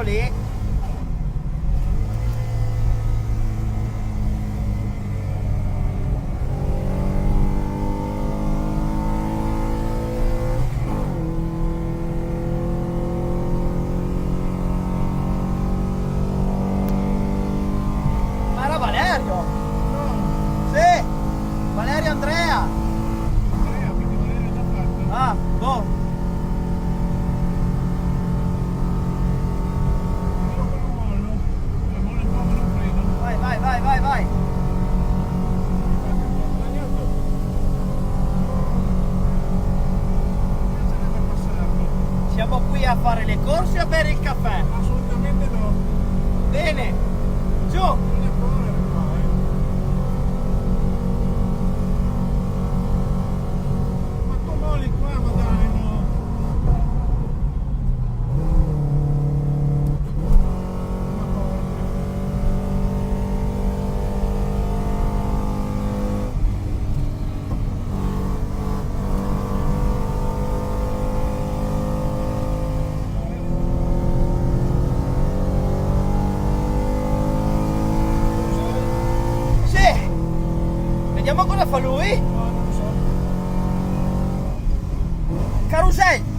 lì. Ma era Valerio? No, Sì, Valerio Andrea. Andrea, perché non era già fatta. Ah, boh. Io però mollo. Mollo un po', ma non credo. Vai, vai, vai, vai, vai. Infatti un po' guadagnato. Piacerebbe passarlo. Siamo qui a fare le corse o a bere il caffè? Assolutamente no. Bene, giù. Non è correre qua, Ma tu molli qua, ma dai, no. Ma porca. Sì. Vediamo cosa fa lui. No, non lo so. Carosello.